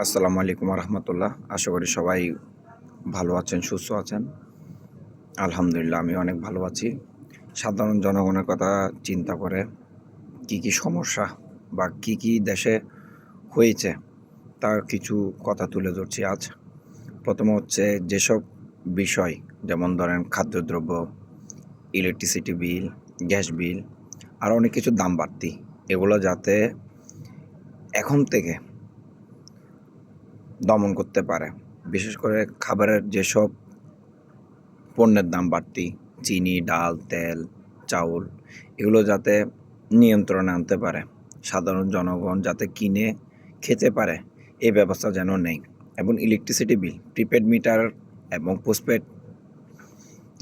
আসসালামু আলাইকুম রহমতুল্লাহ। আশা করি সবাই ভালো আছেন, সুস্থ আছেন। আলহামদুলিল্লাহ আমি অনেক ভালো আছি। সাধারণ জনগণের কথা চিন্তা করে কি সমস্যা বা কি দেশে হয়েছে তার কিছু কথা তুলে ধরছি আজ। প্রথমে হচ্ছে যেসব বিষয়, যেমন ধরেন খাদ্যদ্রব্য, ইলেকট্রিসিটি বিল, গ্যাস বিল, আর অনেক কিছু দাম বাড়তি, এগুলো যাতে এখন থেকে দমন করতে পারে। বিশেষ করে খাবারের যেসব পণ্যের দাম বাড়তি, চিনি, ডাল, তেল, চাউল, এগুলো যাতে নিয়ন্ত্রণে আনতে পারে, সাধারণ জনগণ যাতে কিনে খেতে পারে, এই ব্যবস্থা যেন নেই। এবং ইলেকট্রিসিটি বিল, প্রিপেড মিটার এবং পোস্টপেড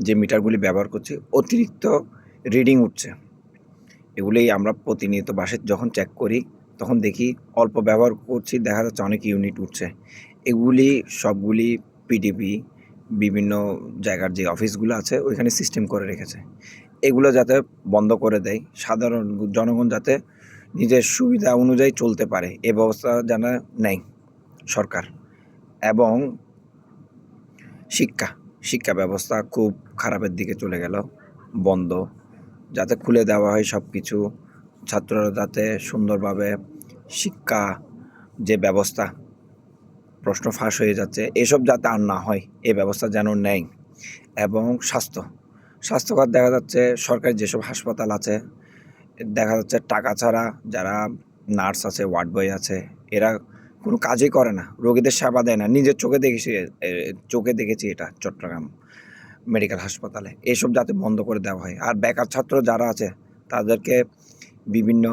যে মিটারগুলি ব্যবহার করছি, অতিরিক্ত রিডিং উঠছে। এগুলি আমরা প্রতিনিয়ত বাসায় যখন চেক করি তখন দেখি অল্প ব্যবহার করছি, দেখা যাচ্ছে অনেক ইউনিট উঠছে। এগুলি সবগুলি পিডিপি বিভিন্ন জায়গার যে অফিসগুলো আছে ওইখানে সিস্টেম করে রেখেছে। এগুলো যাতে বন্ধ করে দেয়, সাধারণ জনগণ যাতে নিজের সুবিধা অনুযায়ী চলতে পারে, এ ব্যবস্থা যেন নেয় সরকার। এবং শিক্ষা ব্যবস্থা খুব খারাপের দিকে চলে গেল, বন্ধ, যাতে খুলে দেওয়া হয় সব কিছু। ছাত্ররা যাতে সুন্দরভাবে শিক্ষা যে ব্যবস্থা, প্রশ্ন ফাঁস হয়ে যাচ্ছে, এসব যাতে আর না হয়, এ ব্যবস্থা যেন নেয়। এবং স্বাস্থ্যখাত দেখা যাচ্ছে সরকারি যেসব হাসপাতাল আছে, দেখা যাচ্ছে টাকা ছাড়া যারা নার্স আছে, ওয়ার্ড বয় আছে, এরা কোনো কাজই করে না, রোগীদের সেবা দেয় না। নিজের চোখে দেখেছি এটা চট্টগ্রাম মেডিকেল হাসপাতালে। এসব যাতে বন্ধ করে দেওয়া হয়। আর বেকার ছাত্র যারা আছে তাদেরকে বিভিন্ন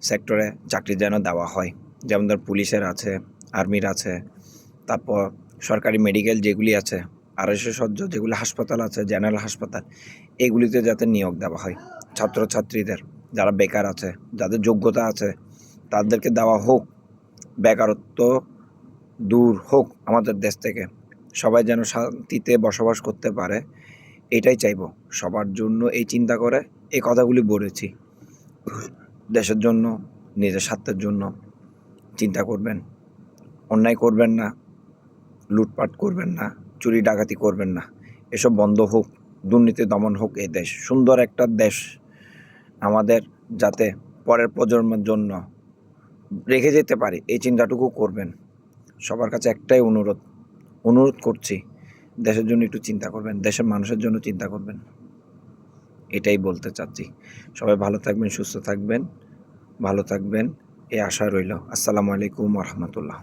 সেক্টরে চাকরি যেন দেওয়া হয়, যেমন ধর পুলিশের আছে, আর্মির আছে, তারপর সরকারি মেডিকেল যেগুলি আছে, 250 শয্যা যেগুলি হাসপাতাল আছে, জেনারেল হাসপাতাল, এগুলিতে যাতে নিয়োগ দেওয়া হয়। ছাত্রছাত্রীদের যারা বেকার আছে, যাদের যোগ্যতা আছে, তাদেরকে দেওয়া হোক। বেকারত্ব দূর হোক আমাদের দেশ থেকে, সবাই যেন শান্তিতে বসবাস করতে পারে, এটাই চাইব। সবার জন্য এই চিন্তা করে এই কথাগুলি বলেছি। দেশের জন্য, নিজের স্বার্থের জন্য চিন্তা করবেন, অন্যায় করবেন না, লুটপাট করবেন না, চুরি ডাকাতি করবেন না। এসব বন্ধ হোক, দুর্নীতি দমন হোক। এই দেশ সুন্দর একটা দেশ আমাদের, যাতে পরের প্রজন্মের জন্য রেখে যেতে পারি, এই চিন্তাটুকু করবেন। সবার কাছে একটাই অনুরোধ করছি, দেশের জন্য একটু চিন্তা করবেন, দেশের মানুষের জন্য চিন্তা করবেন, এটাই বলতে চাচ্ছি। সবাই ভালো থাকবেন, সুস্থ থাকবেন, ভালো থাকবেন, এই আশা রইল। আসসালামু আলাইকুম রহমতুল্লাহ।